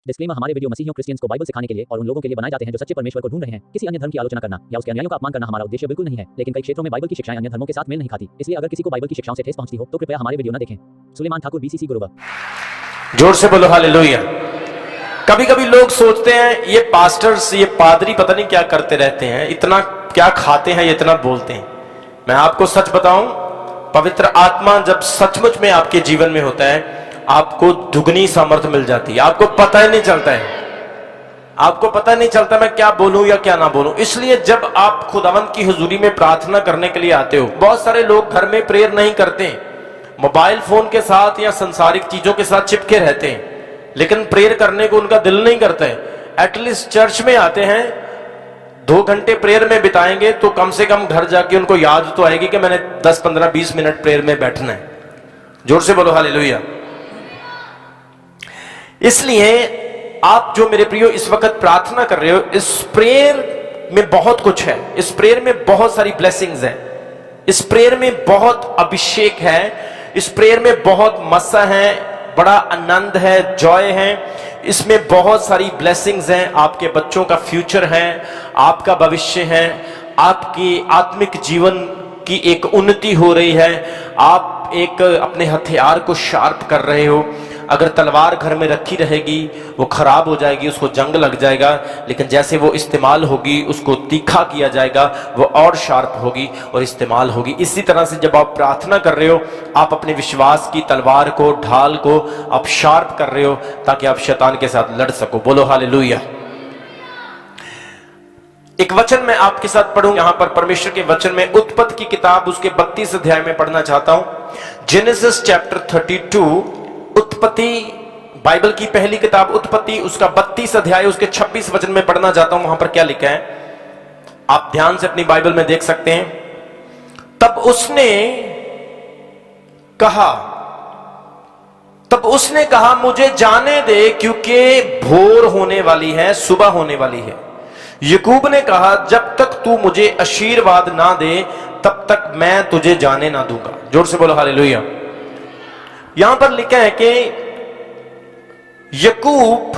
Disclaimer, हमारे video मसीहियों Christians को Bible सिखाने के लिए और उन लोगों के लिए बनाए जाते हैं जो सच्चे परमेश्वर को ढूंढ रहे हैं। किसी अन्य धर्म की आलोचना करना या उसके अनुयायियों का अपमान करना हमारा उद्देश्य बिल्कुल नहीं है, लेकिन कई क्षेत्रों में बाइबल की शिक्षाएं अन्य धर्मों के साथ मेल नहीं खाती। इसलिए अगर किसी को बाइबल की शिक्षाओं से ठेस पहुंचती हो तो कृपया हमारे वीडियो न देखें। सुलेमान ठाकुर, BCC गुरुवा। जोर से बोलो हालेलुया। कभी कभी लोग सोचते हैं ये पास्टर्स, ये पादरी पता नहीं क्या करते रहते हैं, इतना क्या खाते हैं, इतना बोलते हैं। मैं आपको सच बताऊं, पवित्र आत्मा जब सचमुच में आपके जीवन में होता है, आपको दुगनी सामर्थ्य मिल जाती है। आपको पता ही नहीं चलता है, आपको पता नहीं चलता मैं क्या बोलूं या क्या ना बोलूं। इसलिए जब आप खुदावंद की हुजूरी में प्रार्थना करने के लिए आते हो, बहुत सारे लोग घर में प्रेयर नहीं करते, मोबाइल फोन के साथ या संसारिक चीजों के साथ चिपके रहते हैं, लेकिन प्रेयर करने को उनका दिल नहीं करता है। एटलीस्ट चर्च में आते हैं, 2 घंटे प्रेयर में बिताएंगे तो कम से कम घर जाके उनको याद तो आएगी कि मैंने 10, 15, 20 मिनट प्रेयर में बैठना है। जोर से बोलो हालेलुया। इसलिए आप जो मेरे प्रियो इस वक्त प्रार्थना कर रहे हो, इस प्रेयर में बहुत कुछ है, इस प्रेयर में बहुत सारी ब्लेसिंग्स हैं, इस प्रेयर में बहुत अभिषेक है, इस प्रेयर में बहुत मसा है, बड़ा आनंद है, जॉय है, इसमें बहुत सारी ब्लेसिंग्स हैं। आपके बच्चों का फ्यूचर है, आपका भविष्य है, आपकी आत्मिक जीवन की एक उन्नति हो रही है, आप एक अपने हथियार को शार्प कर रहे हो। अगर तलवार घर में रखी रहेगी वो खराब हो जाएगी, उसको जंग लग जाएगा, लेकिन जैसे वो इस्तेमाल होगी, उसको तीखा किया जाएगा, वो और शार्प होगी और इस्तेमाल होगी। इसी तरह से जब आप प्रार्थना कर रहे हो, आप अपने विश्वास की तलवार को, ढाल को आप शार्प कर रहे हो ताकि आप शैतान के साथ लड़ सको। बोलो हालेलुया। एक वचन मैं आपके साथ पढ़ूं, यहां पर परमेश्वर के वचन में उत्पत्ति की किताब उसके 32 अध्याय में पढ़ना चाहता हूं। जेनेसिस चैप्टर 32, उत्पत्ति, बाइबल की पहली किताब उत्पत्ति, उसका 32 अध्याय उसके 26 वचन में पढ़ना चाहता हूं। वहां पर क्या लिखा है आप ध्यान से अपनी बाइबल में देख सकते हैं। तब उसने कहा मुझे जाने दे, क्योंकि भोर होने वाली है, सुबह होने वाली है। याकूब ने कहा जब तक तू मुझे आशीर्वाद ना दे तब तक मैं तुझे जाने ना दूंगा। जोर से बोलो हालेलुया। यहां पर लिखा है कि याकूब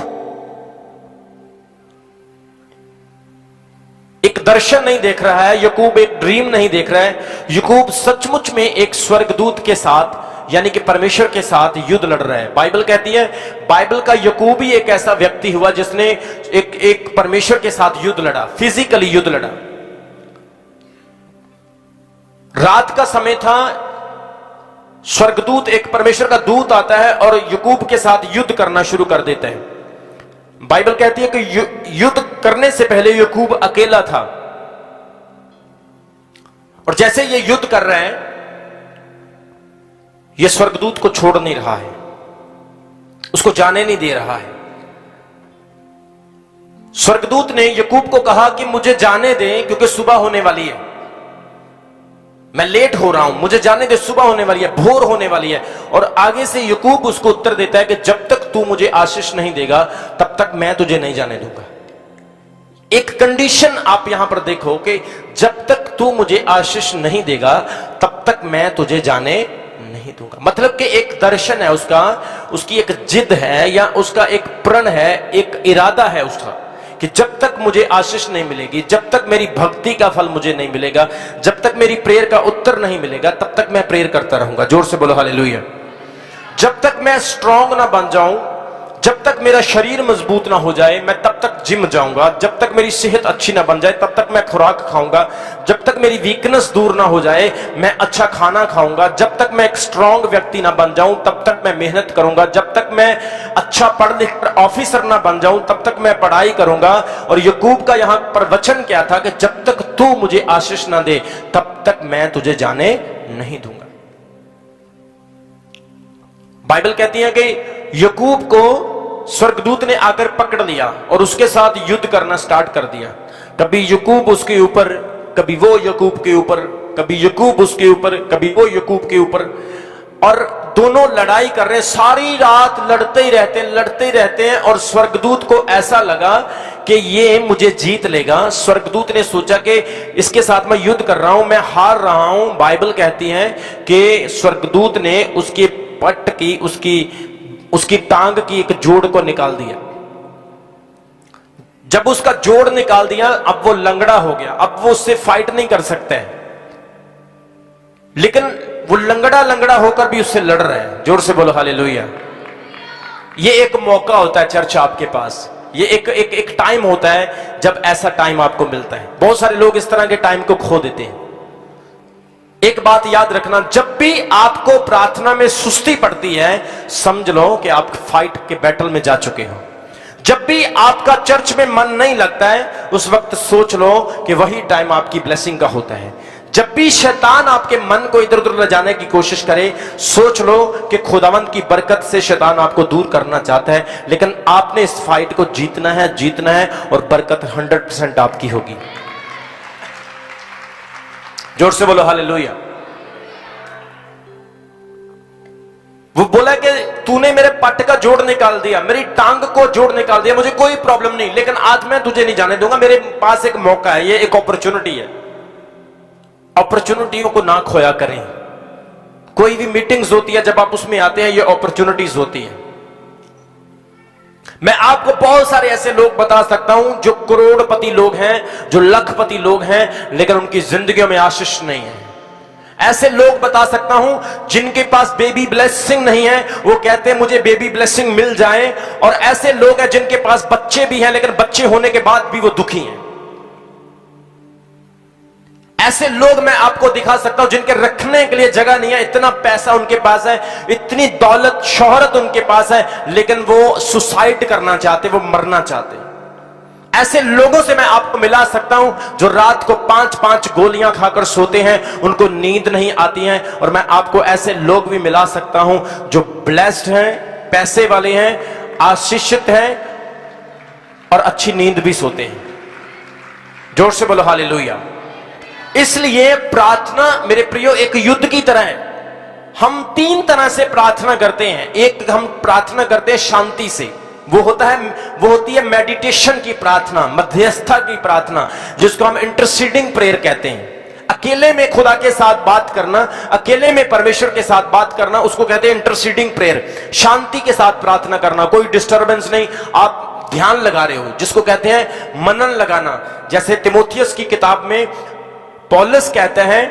एक दर्शन नहीं देख रहा है, याकूब एक ड्रीम नहीं देख रहा है, याकूब सचमुच में एक स्वर्गदूत के साथ यानी कि परमेश्वर के साथ युद्ध लड़ रहा है। बाइबल कहती है, बाइबल का याकूब ही एक ऐसा व्यक्ति हुआ जिसने एक परमेश्वर के साथ युद्ध लड़ा, फिजिकली युद्ध लड़ा। रात का समय था, स्वर्गदूत, एक परमेश्वर का दूत आता है और याकूब के साथ युद्ध करना शुरू कर देता है। बाइबल कहती है कि युद्ध करने से पहले याकूब अकेला था, और जैसे ये युद्ध कर रहे हैं, ये स्वर्गदूत को छोड़ नहीं रहा है, उसको जाने नहीं दे रहा है। स्वर्गदूत ने याकूब को कहा कि मुझे जाने दे, क्योंकि सुबह होने वाली है, मैं लेट हो रहा हूं, मुझे जाने दे, सुबह होने वाली है, भोर होने वाली है। और आगे से याकूब उसको उत्तर देता है कि जब तक तू मुझे आशीष नहीं देगा तब तक मैं तुझे नहीं जाने दूंगा। एक कंडीशन आप यहां पर देखो कि जब तक तू मुझे आशीष नहीं देगा तब तक मैं तुझे जाने नहीं दूंगा। मतलब कि एक दर्शन है उसका, उसकी एक जिद है, या उसका एक प्रण है, एक इरादा है उसका कि जब तक मुझे आशीष नहीं मिलेगी, जब तक मेरी भक्ति का फल मुझे नहीं मिलेगा, जब तक मेरी प्रेयर का उत्तर नहीं मिलेगा, तब तक मैं प्रेयर करता रहूंगा। जोर से बोलो हालेलुया। जब तक मैं स्ट्रांग ना बन जाऊं, जब तक मेरा शरीर मजबूत ना हो जाए, मैं तब तक जिम जाऊंगा। जब तक मेरी सेहत अच्छी ना बन जाए तब तक मैं खुराक खाऊंगा। जब तक मेरी वीकनेस दूर ना हो जाए मैं अच्छा खाना खाऊंगा। जब तक मैं एक स्ट्रांग व्यक्ति ना बन जाऊं तब तक मैं मेहनत करूंगा। जब तक मैं अच्छा पढ़ लिख कर ऑफिसर ना बन जाऊं तब तक मैं पढ़ाई करूंगा। और याकूब का यहां पर वचन क्या था कि जब तक तू मुझे आशीष ना दे तब तक मैं तुझे जाने नहीं दूंगा। बाइबल कहती है कि याकूब को स्वर्गदूत ने आकर पकड़ लिया और उसके साथ युद्ध करना स्टार्ट कर दिया। कभी याकूब उसके ऊपर, कभी वो याकूब के ऊपर, कभी याकूब उसके ऊपर, कभी वो याकूब के ऊपर, और दोनों लड़ाई कर रहे हैं। सारी रात लड़ते ही रहते हैं और स्वर्गदूत को ऐसा लगा कि ये मुझे जीत लेगा। स्वर्गदूत ने सोचा कि इसके साथ मैं युद्ध कर रहा हूं, मैं हार रहा हूं। बाइबल कहती है कि स्वर्गदूत ने उसके पट की, उसकी टांग की एक जोड़ को निकाल दिया। जब उसका जोड़ निकाल दिया, अब वो लंगड़ा हो गया, अब वो उससे फाइट नहीं कर सकते हैं, लेकिन वो लंगड़ा लंगड़ा होकर भी उससे लड़ रहे हैं। जोर से बोलो हालेलुया। ये एक मौका होता है चर्च आपके पास, ये एक टाइम होता है जब ऐसा टाइम आपको मिलता है। बहुत सारे लोग इस तरह के टाइम को खो देते हैं। एक बात याद रखना, जब भी आपको प्रार्थना में सुस्ती पड़ती है, समझ लो कि आप फाइट के बैटल में जा चुके हो। जब भी आपका चर्च में मन नहीं लगता है, उस वक्त सोच लो कि वही टाइम आपकी ब्लेसिंग का होता है। जब भी शैतान आपके मन को इधर उधर ले जाने की कोशिश करे, सोच लो कि खुदावंद की बरकत से शैतान आपको दूर करना चाहता है, लेकिन आपने इस फाइट को जीतना है और बरकत 100% आपकी होगी। जोर से बोलो हालेलुया। वो बोला कि तूने मेरे पट का जोड़ निकाल दिया, मेरी टांग को जोड़ निकाल दिया, मुझे कोई प्रॉब्लम नहीं, लेकिन आज मैं तुझे नहीं जाने दूंगा। मेरे पास एक मौका है, ये एक अपॉर्चुनिटी है। अपॉर्चुनिटियों को ना खोया करें। कोई भी मीटिंग्स होती है, जब आप उसमें आते हैं, ये अपॉर्चुनिटीज होती है। मैं आपको बहुत सारे ऐसे लोग बता सकता हूं जो करोड़पति लोग हैं, जो लखपति लोग हैं, लेकिन उनकी जिंदगियों में आशीष नहीं है। ऐसे लोग बता सकता हूं जिनके पास बेबी ब्लेसिंग नहीं है, वो कहते हैं मुझे बेबी ब्लेसिंग मिल जाए। और ऐसे लोग हैं जिनके पास बच्चे भी हैं, लेकिन बच्चे होने के बाद भी वो दुखी हैं। ऐसे लोग मैं आपको दिखा सकता हूं जिनके रखने के लिए जगह नहीं है, इतना पैसा उनके पास है, इतनी दौलत शोहरत उनके पास है, लेकिन वो सुसाइड करना चाहते, वो मरना चाहते। ऐसे लोगों से मैं आपको मिला सकता हूं जो रात को 5-5 गोलियां खाकर सोते हैं, उनको नींद नहीं आती है। और मैं आपको ऐसे लोग भी मिला सकता हूं जो ब्लेस्ड हैं, पैसे वाले हैं, आशीषित हैं और अच्छी नींद भी सोते हैं। जोर से बोलो हालेलुया। इसलिए प्रार्थना मेरे प्रियो एक युद्ध की तरह है। हम 3 तरह से प्रार्थना करते हैं। एक हम प्रार्थना करते हैं शांति से, वो होती है मेडिटेशन की प्रार्थना, मध्यस्थता की प्रार्थना, जिसको हम इंटरसीडिंग प्रेयर कहते हैं। अकेले में खुदा के साथ बात करना, अकेले में परमेश्वर के साथ बात करना, उसको कहते हैं इंटरसीडिंग प्रेयर। शांति के साथ प्रार्थना करना, कोई डिस्टर्बेंस नहीं, आप ध्यान लगा रहे हो, जिसको कहते हैं मनन लगाना। जैसे तिमोथियस की किताब में पौलुस कहते हैं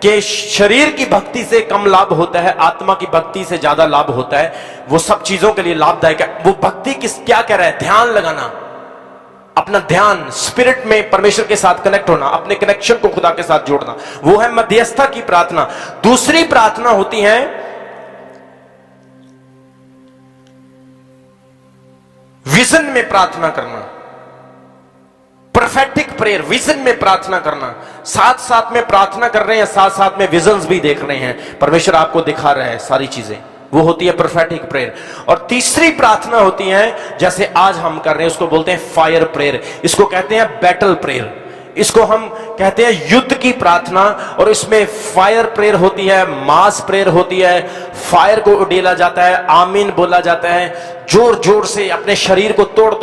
कि शरीर की भक्ति से कम लाभ होता है, आत्मा की भक्ति से ज्यादा लाभ होता है। वो सब चीजों के लिए लाभदायक है। वो भक्ति क्या कह रहा है? ध्यान लगाना, अपना ध्यान स्पिरिट में परमेश्वर के साथ कनेक्ट होना, अपने कनेक्शन को खुदा के साथ जोड़ना, वो है मध्यस्थता की प्रार्थना। दूसरी प्रार्थना होती है विजन में प्रार्थना करना, प्रोफेटिक प्रेयर, विजन में प्रार्थना करना। साथ साथ में प्रार्थना कर रहे हैं, साथ साथ में विजन्स भी देख रहे हैं, परमेश्वर आपको दिखा रहा है सारी चीजें, वो होती है प्रोफेटिक प्रेयर। और तीसरी प्रार्थना होती है जैसे आज हम कर रहे हैं, उसको बोलते हैं फायर प्रेयर, इसको कहते हैं बैटल प्रेयर, इसको हम कहते हैं युद्ध की प्रार्थना। और इसमें फायर प्रेयर होती है, मास प्रेयर होती है, फायर को उड़ेला जाता है, आमीन बोला जाता है, जोर जोर से अपने शरीर को तोड़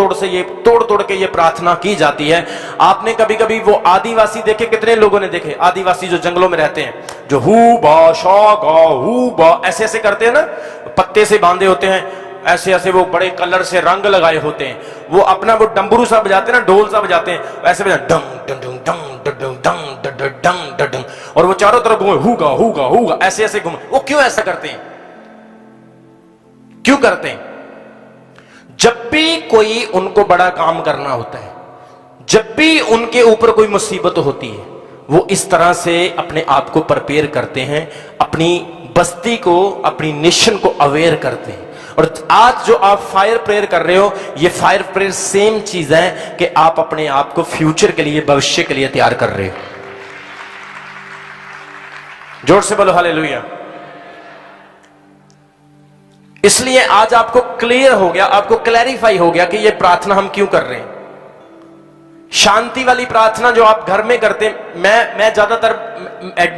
तोड़ के ये प्रार्थना की जाती है। आपने कभी कभी वो आदिवासी देखे? कितने लोगों ने देखे आदिवासी जो जंगलों में रहते हैं, जो हु बा शा गा हु बा ऐसे ऐसे करते हैं ना, पत्ते से बांधे होते हैं, ऐसे ऐसे वो बड़े कलर से रंग लगाए होते हैं, वो अपना वो डंबरू सा बजाते हैं ना, ढोल सा बजाते हैं, ऐसे बजा डंग डंग डंग डंग डंग डंग डंग, और वो चारों तरफ घूमे, हुगा ऐसे ऐसे घूमे। वो क्यों ऐसा करते हैं? क्यों करते हैं? जब भी कोई उनको बड़ा काम करना होता है, जब भी उनके ऊपर कोई मुसीबत होती है, वो इस तरह से अपने आप को प्रिपेयर करते हैं, अपनी बस्ती को, अपनी नेशन को अवेयर करते हैं। और आज जो आप फायर प्रेयर कर रहे हो, ये फायर प्रेयर सेम चीज है कि आप अपने आप को फ्यूचर के लिए, भविष्य के लिए तैयार कर रहे हो। जोर से बोलो हालेलुया। इसलिए आज आपको क्लियर हो गया, आपको क्लैरिफाई हो गया कि ये प्रार्थना हम क्यों कर रहे हैं। शांति वाली प्रार्थना जो आप घर में करते हैं, मैं ज्यादातर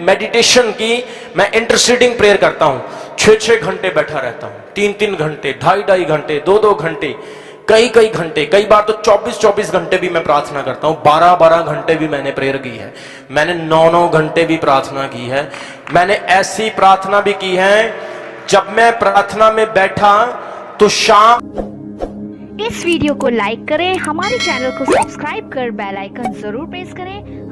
मेडिटेशन की, मैं इंटरसीडिंग प्रेयर करता हूं, 6-6 घंटे बैठा रहता हूं, 3-3 घंटे, 2.5 घंटे, 2-2 घंटे, कई घंटे, कई बार तो 24-24 घंटे भी मैं प्रार्थना करता हूं, 12-12 घंटे भी मैंने प्रेयर की है, मैंने 9-9 घंटे भी प्रार्थना की है। मैंने ऐसी प्रार्थना भी की है, जब मैं प्रार्थना में बैठा तो शाम इस वीडियो को लाइक करें, हमारे चैनल को सब्सक्राइब कर बेल आइकन जरूर प्रेस करें।